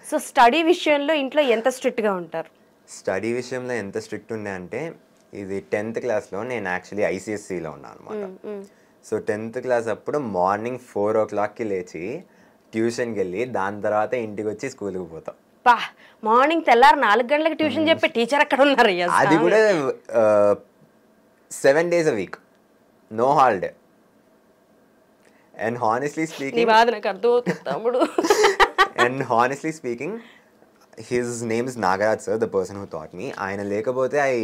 So study విషయంలో ఇంట్లో ఎంత స్ట్రిక్ట్గా ఉంటారు? స్టడీ విషయంలో ఎంత స్ట్రిక్ట్ ఉండే అంటే, ఇది 10th క్లాస్లో నేను యాక్చువల్లీ ఐసిఎస్సిలో ఉన్నాను అనమాట. సో 10th క్లాస్ అప్పుడు మార్నింగ్ 4 o'clockకి లేచి ట్యూషన్కి వెళ్ళి దాని తర్వాత ఇంటికి వచ్చి స్కూల్కి పోతాం. పా మార్నింగ్ తెల్లారు 4 గంటలకు ట్యూషన్ చెప్పే టీచర్ అక్కడ ఉన్నారు. అది కూడా 7 days a week, no holiday. And honestly speaking, his name is Nagaraj sir, the person who taught me. Ayana lekapothe I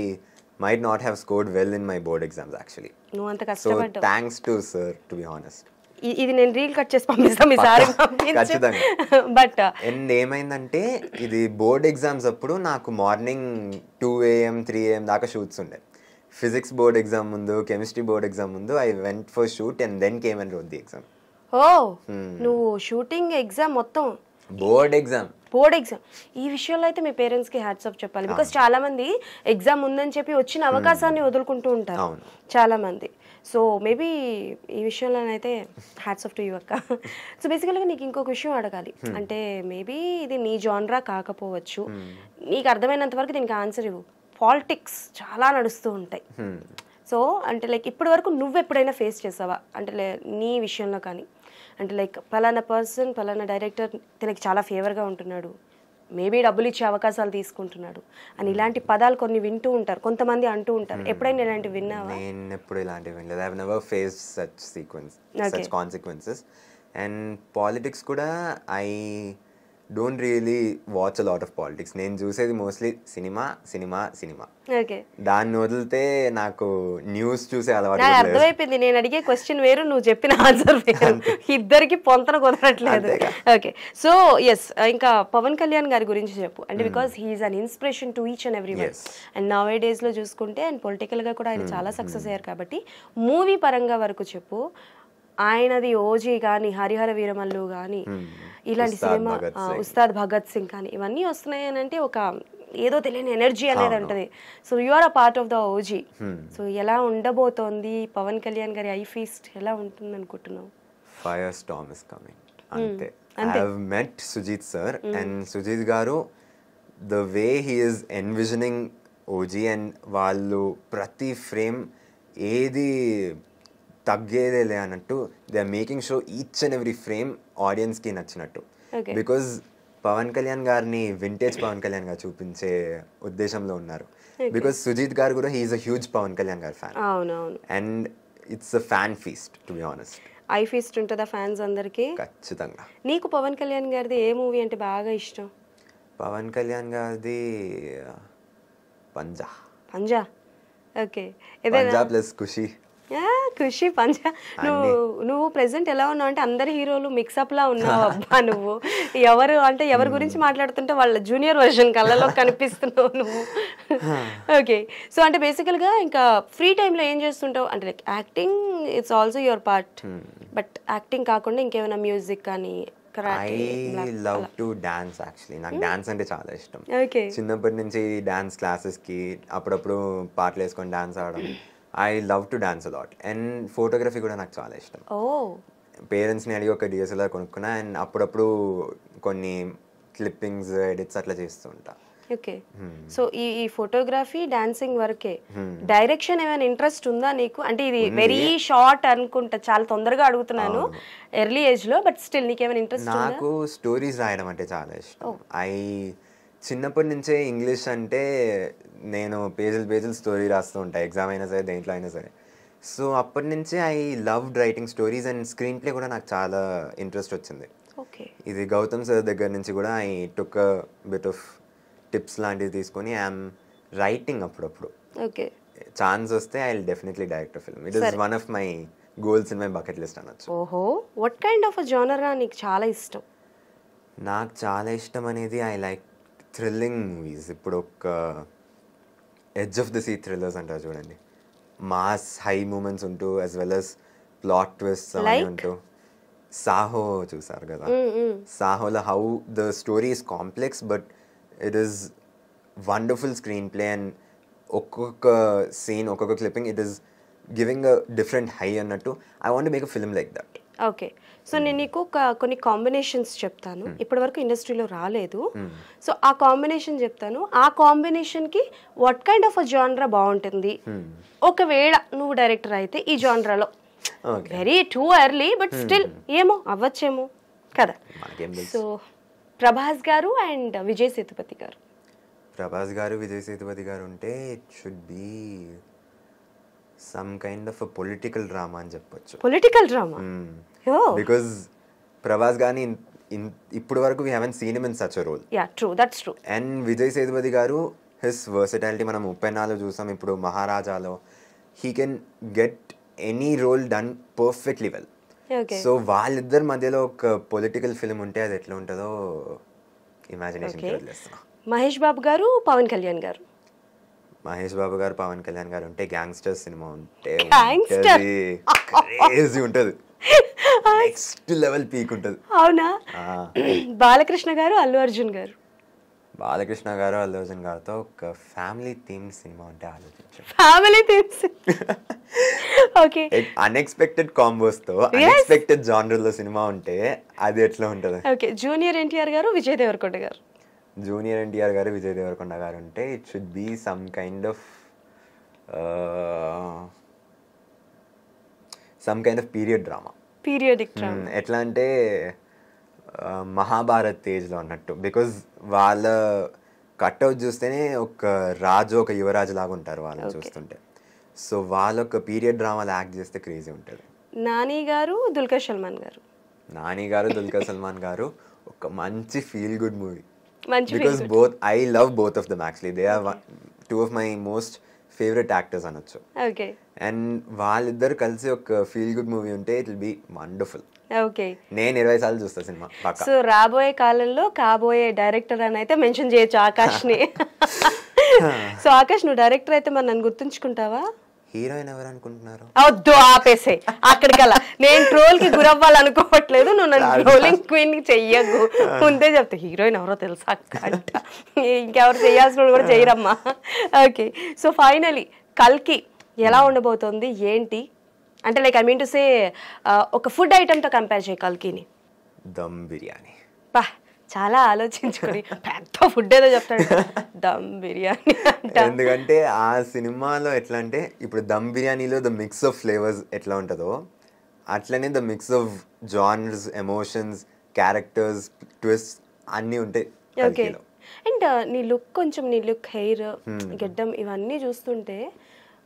might not have scored well in my board exams actually. No anta kashtapaddu. So thanks to sir, to be honest. ఇది నేను reel cut చేసి పంపిస్తాను ఈసారి. But and ఏమైందంటే ఇది board exams అప్పుడు నాకు morning 2 AM 3 AM దాకా షూట్స్ ఉండే. ఫిజిక్స్ బోర్డ్ ఎగ్జామ్ ముందు, కెమిస్ట్రీ బోర్డ్ ఎగ్జామ్ ముందు I went for shoot and then came and wrote the exam. Oh నువ్వు షూటింగ్ ఎగ్జామ్ మొత్తం బోర్డ్ ఎగ్జామ్ ఈ విషయంలో అయితే మీ పేరెంట్స్ కి హ్యాట్స్ ఆఫ్ చెప్పాలి. బికాస్ చాలా మంది ఎగ్జామ్ ఉందని చెప్పి వచ్చిన అవకాశాన్ని వదులుకుంటూ ఉంటారు చాలా మంది. సో మేబీ ఈ విషయంలోనైతే హ్యాట్స్ ఆఫ్ టు యూ అక్క. సో బేసికల్గా నీకు ఇంకొక విషయం అడగాలి. అంటే మేబీ ఇది నీ జాన్రా కాకపోవచ్చు, నీకు అర్థమైనంత వరకు దీనికి ఆన్సర్ ఇవ్వు. పాలిటిక్స్ చాలా నడుస్తూ ఉంటాయి. సో అంటే లైక్ ఇప్పటి వరకు నువ్వు ఎప్పుడైనా ఫేస్ చేసావా? అంటే నీ విషయంలో కానీ, అంటే లైక్ పలానా పర్సన్ పలానా డైరెక్టర్ తనకి చాలా ఫేవర్గా ఉంటున్నాడు, మేబీ డబ్బులు ఇచ్చే అవకాశాలు తీసుకుంటున్నాడు అని ఇలాంటి పదాలు కొన్ని వింటూ ఉంటారు, కొంతమంది అంటూ ఉంటారు. ఎప్పుడైనా ఇలాంటివి విన్నావా? నేను ఎప్పుడు ఇలాంటివి వినలేదు. I have never faced such consequences. And politics కూడా I don't really watch a lot of politics. నేను చూసేది మోస్ట్లీ సినిమా. దాన్ని వదిలితే నాకు న్యూస్ చూసే అలవాటు. అర్థమైపోయింది. నేను అడిగే క్వశ్చన్ వేరు, నువ్వు చెప్పిన ఆన్సర్ వేరు, ఇద్దరికి పొంతన కుదరట్లేదు. ఓకే, సో ఎస్, ఇంకా పవన్ కళ్యాణ్ గారి గురించి చెప్పు. అంటే because he's an inspiration to each and every one. And nowadays లో చూసుకుంటే అండ్ పొలిటికల్ గా కూడా ఆయన చాలా సక్సెస్ అయ్యారు. కాబట్టి మూవీ పరంగా వరకు చెప్పు. ఆయనది ఓజీ కానీ, హరిహర వీరమల్లు కానీ, ఇలాంటి సినిమా, ఉస్తాద్ భగత్ సింగ్ కానీ ఇవన్నీ వస్తున్నాయి అని అంటే ఒక ఏదో తెలియని ఎనర్జీ అనేది ఉంటుంది. So you are a part of the OG. సో ఎలా ఉండబోతోంది పవన్ కళ్యాణ్ గారి ఐ ఫీస్ట్, ఎలా ఉంటుంది అనుకుంటున్నావు? Fire storm is coming. అంతే. I have met Sujeeth sir and Sujeeth garu the way he is envisioning OG and వాళ్ళు ప్రతి ఫ్రేమ్ ఏది తగ్గేదేలే అన్నట్టు they are making sure each and every frame ఆడియన్స్కి నచ్చినట్టు. బికాజ్ పవన్ కళ్యాణ్ గారిని వింటేజ్ పవన్ కళ్యాణ్ గారు చూపించే ఉద్దేశంలో ఉన్నారు. బికాజ్ సుజీత్ గారు కూడా he is a huge Pawan Kalyan గారి fan. And it's a fan feast, to be honest. I feast ఉంటుందా ఫ్యాన్స్ అందరికి? ఖచ్చితంగా. నీకు పవన్ కళ్యాణ్ గారిది ఏ మూవీ అంటే బాగా ఇష్టం? పవన్ కళ్యాణ్ గారిది పంజా. ఓకే, పంజా ప్లస్ ఖుషి. ఖుషి, పంజా. నువ్వు ప్రెసెంట్ ఎలా ఉన్నావు అంటే అందరి హీరోలు మిక్సప్ లా ఉన్నావు అబ్బా. నువ్వు ఎవరి గురించి మాట్లాడుతుంటే వాళ్ళ జూనియర్ వర్షన్ కళ్ళలో కనిపిస్తున్నావు నువ్వు. ఓకే, సో అంటే బేసికల్ గా ఇంకా ఫ్రీ టైంలో ఏం చేస్తుంటావు? అంటే like acting it's also your part, but acting కాకుండా ఇంకేమైనా మ్యూజిక్ కానీ? I love to dance actually. నాకు డాన్స్ అంటే చాలా ఇష్టం. చిన్నప్పటి నుంచి డాన్స్ క్లాసెస్కి అప్పుడప్పుడు పాటలు వేసుకొని డాన్స్ ఆడడం. I love to dance a lot. And photography కూడా నాకు చాలా ఇష్టం. పేరెంట్స్ని అడిగి ఒక DSLR కొనుక్కున్నా అండ్ అప్పుడప్పుడు కొన్ని క్లిప్పింగ్స్, ఎడిట్స్ అట్లా చేస్తూ ఉంటా. ఓకే, సో ఈ ఫోటోగ్రఫీ, డాన్సింగ్ వరకే. డైరెక్షన్ ఏమైనా ఇంట్రెస్ట్ ఉందా నీకు? అంటే ఇది వెరీ షార్ట్ అనుకుంటా, చాలా తొందరగా అడుగుతున్నాను ఎర్లీ ఏజ్ లో, బట్ స్టిల్ నీకేమైనా ఇంట్రెస్ట్? నాకు స్టోరీస్ రాయడం అంటే చాలా ఇష్టం. చిన్నప్పటి నుంచే ఇంగ్లీష్ అంటే నేను పేజీలు స్టోరీ రాస్తూ ఉంటాను, ఎగ్జామ్ అయినా సరే దేంట్లో అయినా సరే. సో అప్పటి నుంచే I love writing stories and screen play కూడా నాకు చాలా ఇంట్రెస్ట్ వచ్చింది. ఇది గౌతమ్ సార్ దగ్గర నుంచి కూడా I took a bit of tips లాంటివి తీసుకొని ఐఎమ్ రైటింగ్ అప్పుడప్పుడు. ఛాన్స్ వస్తే I will definitely direct a film. It is one of my goals in my bucket list అనొచ్చు. ఓహో, వాట్ కైండ్ ఆఫ్ జోనర్ నీకు చాలా ఇష్టం? నాకు చాలా ఇష్టం అనేది ఐ లైక్ థ్రిల్లింగ్ మూవీస్. ఇప్పుడు ఒక edge of the seat thrillers అంటారు చూడండి, మాస్ హై మూమెంట్స్ ఉంటూ as well as plot twist అవన్నీ ఉంటూ. సాహో చూసారు కదా? సాహోలో how the story is complex but it is wonderful screenplay and ఒక్కొక్క సీన్, ఒక్కొక్క clipping it is giving a different high అన్నట్టు. I want to make a film like that. Okay. So నేను నీకు కొన్ని కాంబినేషన్స్ చెప్తాను. ఇప్పటి వరకు ఇండస్ట్రీలో రాలేదు. సో ఆ కాంబినేషన్ చెప్తాను. ఆ కాంబినేషన్కి వాట్ కైండ్ ఆఫ్ అ జానరా బాగుంటుంది, ఒకవేళ నువ్వు డైరెక్టర్ అయితే ఈ జానరాలో. Very too early but still ఏమో అవ్వచ్చేమో కదా. సో ప్రభాస్ గారు అండ్ విజయ్ సేతుపతి గారు. ప్రభాస్ గారు విజయ్ సేతుపతి గారు ఉంటే it should be some kind of political drama అని చెప్పొచ్చు. పొలిటికల్ డ్రామా బికాజ్ ప్రభాస్ గారిని ఇప్పుడు వరకు we haven't seen him in such a role. Yeah true, that's true. And Vijay Sethupathi గారు హిస్ వర్సటాలిటీ మనం 34లో చూసాం, ఇప్పుడు మహారాజాలో he can get any role done perfectly well. So వాళ్ళిద్దరి మధ్యలో ఒక పొలిటికల్ ఫిల్మ్ ఉంటే అది ఎట్లా ఉంటుందో ఇమాజినేషన్ వదిలేస్తున్నా. మహేష్ బాబు గారు పవన్ కళ్యాణ్ గారు. మహేష్ బాబు గారు పవన్ కళ్యాణ్ గారు ఉంటే గ్యాంగ్స్టర్ సినిమా ఉంటే క్రేజీ ఉంటుంది, నెక్స్ట్ లెవెల్ పీక్ ఉంటుంది. అవునా? బాలకృష్ణ గారు అల్లు అర్జున్ గారు. బాలకృష్ణ గారు అల్లు అర్జున్ గారితో ఒక ఫ్యామిలీ థీమ్ సినిమా ఉంటే ఆలోచించారు. Family themes. Okay. Unexpected combos తో అన్ఎక్స్పెక్టెడ్ జానర్లో సినిమా ఉంటే అది ఎట్లా ఉంటుంది? ఓకే. జూనియర్ ఎన్టీఆర్ గారు విజయ్ దేవరకొండ గారు. జూనియర్ ఎన్టీఆర్ గారు విజయ్ దేవరకొండ గారు ఉంటే it should be some kind of period drama. Periodic drama. ఎట్లా అంటే మహాభారత్ తేజ్లో అన్నట్టు. బికాజ్ వాళ్ళ కట్అవుట్ చూస్తేనే ఒక రాజు ఒక యువరాజు లాగా ఉంటారు వాళ్ళని చూస్తుంటే. సో వాళ్ళ ఒక పీరియడ్ డ్రామాలు యాక్ట్ చేస్తే క్రేజీ ఉంటుంది. నాని గారు దుల్కర్ సల్మాన్ గారు. నాని గారు దుల్కర్ సల్మాన్ గారు ఒక మంచి feel good movie. Because I love both of them actually. They are two of my most favorite actors అనొచ్చు. Okay. And వాళ్ళిద్దరు కలిసి ఒక ఫీల్ గుడ్ మూవీ ఉంటే it will be wonderful. Okay. నేను 20 సార్లు చూస్తా సినిమా పక్కా. సో రాబోయే కాలంలో కాబోయే డైరెక్టర్ అని అయితే మెన్షన్ చేయొచ్చు ఆకాష్ని. సో ఆకాష్, నువ్వు డైరెక్టర్ అయితే మరి నన్ను గుర్తుంచుకుంటావా? హీరోయిన్ ఎవరు అనుకుంటున్నారు? వద్దు, ఆపేసే అక్కడికల్లా. నేను ట్రోల్ కి గురవ్వాలనుకోవట్లేదు, నువ్వు నన్ను ట్రోలింగ్ క్వీన్ చెయ్యకు. ముందే చెప్తా హీరోయిన్ ఎవరో తెలుసా అంట. ఇంకెవరు చేయాల్సిన కూడా చేయరమ్మా. ఓకే. సో ఫైనలీ కల్కి ఎలా ఉండబోతోంది ఏంటి అంటే, like I mean to say ఒక ఫుడ్ ఐటమ్తో కంపేర్ చేయ కల్కిని. దమ్ బిర్యానీ. పా, చాలా ఆలోచించుకొని పెద్ద ఫుడ్ ఏదో చెప్తాడు, దమ్ బిర్యానీ అంట. ఎందుకంటే ఆ సినిమాలో ఎట్లా అంటే ఇప్పుడు దమ్ బిర్యానీలో ద మిక్స్ ఆఫ్ ఫ్లేవర్స్ ఎట్లా ఉంటుందో అట్లనే the mix of genres, emotions, characters, twist అన్నీ ఉంటాయి. ఓకే. అండ్ నీ లుక్, హెయిర్, గెడ్డం ఇవన్నీ చూస్తుంటే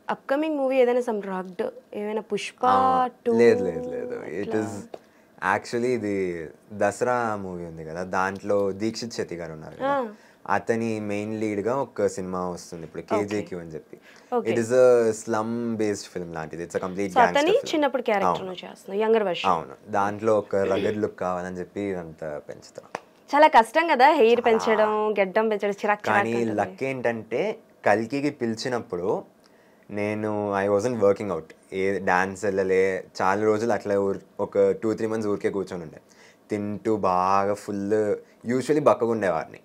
అప్కమింగ్ మూవీ ఏదైనా సమ్ రగ్డ్ ఏమైనా పుష్ప 2? లేదు ఇట్ ఈస్ యాక్చువల్లీ ఇది దసరా మూవీ ఉంది కదా, దాంట్లో దీక్షిత్ శెట్టి గారు ఉన్నారు కదా, అతని మెయిన్ లీడ్ గా ఒక సినిమా వస్తుంది ఇప్పుడు KJQ అని చెప్పి. It is a slum based film లాంటిది. It's a complete gangster film. చిన్నప్పుడు క్యారెక్టర్ చేస్తున్నా, యంగర్ వర్షన్. అవును, దాంట్లో ఒక రగడ్ లుక్ కావాలని చెప్పి అంత పెంచుతాం. చాలా కష్టం కదా హెయిర్ పెంచడం, గెడ్డం పెంచడం, చిరాక్. కానీ లక్ ఏంటంటే కల్కికి పిలిచినప్పుడు I wasn't working out, A dance వెళ్ళలే చాలా రోజులు, అట్లా ఒక 2-3 months ఊరికే కూర్చొని ఉండే, తింటూ బాగా ఫుల్ యూజువలీ బక్కగా ఉండేవాడిని.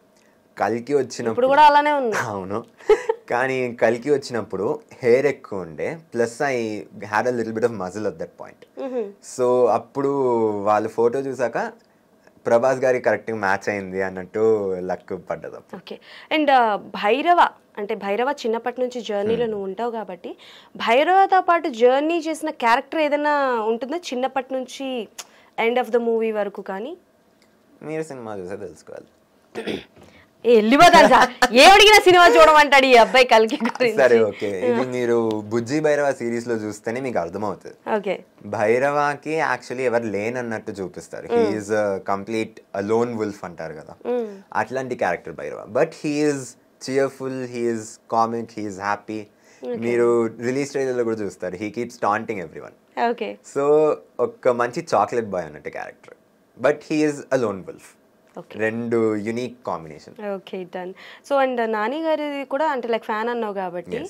కల్కి వచ్చినప్పుడు కూడా అలానే ఉంది. అవును, కానీ కల్కి వచ్చినప్పుడు హెయిర్ ఎక్కువ ఉండే, plus I had a little bit of muscle at that point. So అప్పుడు వాళ్ళు ఫోటో చూసాక ప్రభాస్ గారి కరెక్ట్గా మ్యాచ్ అయింది అన్నట్టు లక్ పడ్డది. ఓకే. అండ్ భైరవ చిన్నప్పటి నుంచి జర్నీలో నువ్వు ఉంటావు కాబట్టి భైరవతో పాటు జర్నీ చేసిన క్యారెక్టర్ ఏదైనా ఉంటుందా చిన్నప్పటి నుంచి ఎండ్ ఆఫ్ ద మూవీ వరకు? కానీ మీరు సినిమా చూసే తెలుసుకోవాలి. వెళ్ళిపోతాను సార్, ఏ అడిగినా సినిమా చూడమంటాడు ఈ అబ్బాయి కల్కి గురించి. సరే ఓకే, ఇది మీరు బుజ్జి భైరవ సిరీస్ లో చూస్తేనే మీకు అర్థమవుతుంది. ఓకే. భైరవాకి యాక్చువల్లీ ఎవరు లేనన్నట్టు చూపిస్తారు. He is complete lone wolf అంటారు కదా, అట్లాంటి character Bhairava. But he is cheerful, he is comic, he is happy. మీరు రిలీజ్ ట్రైలర్ లో కూడా చూస్తారు, he keeps taunting everyone. Okay. So ఒక మంచి చాక్లెట్ బాయ్ అన్నట్టు character, but he is a lone wolf. రెండు unique combination. Okay, done. So and Nani గారి కూడా అంటే లైక్ ఫ్యాన్ అన్నావు కాబట్టి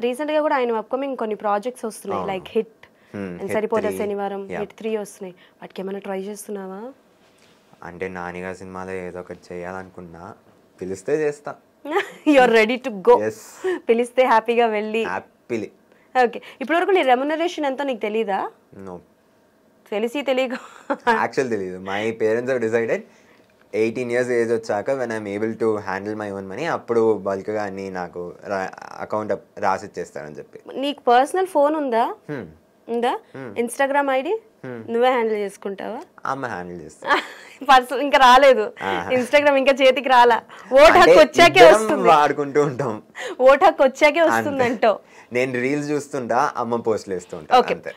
రీసెంట్ గా కూడా ఆయన అప్కమింగ్ కొన్ని ప్రాజెక్ట్స్ వస్తున్నాయి, లైక్ హిట్, సరిపోతే శనివారం, హిట్ 3 వస్తున్నాయి. వాటికి ఏమైనా ట్రై చేస్తున్నావా? అంటే నాని గారి సినిమాలో ఏదో ఒకటి చేయాలనుకున్నా, పిలిస్తే చేస్తా. You're ready to go. పిలిస్తే హ్యాపీగా వెళ్ళి. హ్యాపీలీ. ఓకే. ఇప్పటి వరకు నీ రెమ్యునరేషన్ ఎంతో నీకు తెలీదా? నో. తెలిసి తెలియక యాక్చువల్ తెలియదు. My parents have decided 18 years age వచ్చాక when I'm able to handle my own money అప్పుడు బల్క్గా అన్ని నాకు అకౌంట్ రాసి ఇచ్చేస్తారని చెప్పి. నీకు పర్సనల్ ఫోన్ ఉందా? ఉందా? ఇన్స్టాగ్రామ్ ఐడి నువ్వే హ్యాండిల్ చేసుకుంటావా? అమ్మ హ్యాండిల్ చేస్తా. పర్సనల్ ఇంకా రాలేదు ఇన్స్టాగ్రామ్, ఇంకా చేతికి రాలా. ఓట్ హక్కు వచ్చాకే వస్తుంది, వాడుకుంటూ ఉంటాం. ఓట్ హక్కు వచ్చాకే వస్తుంది అంటావు. నేను రీల్స్ చూస్తుంటా, అమ్మ పోస్ట్లు వేస్తూ ఉంటా.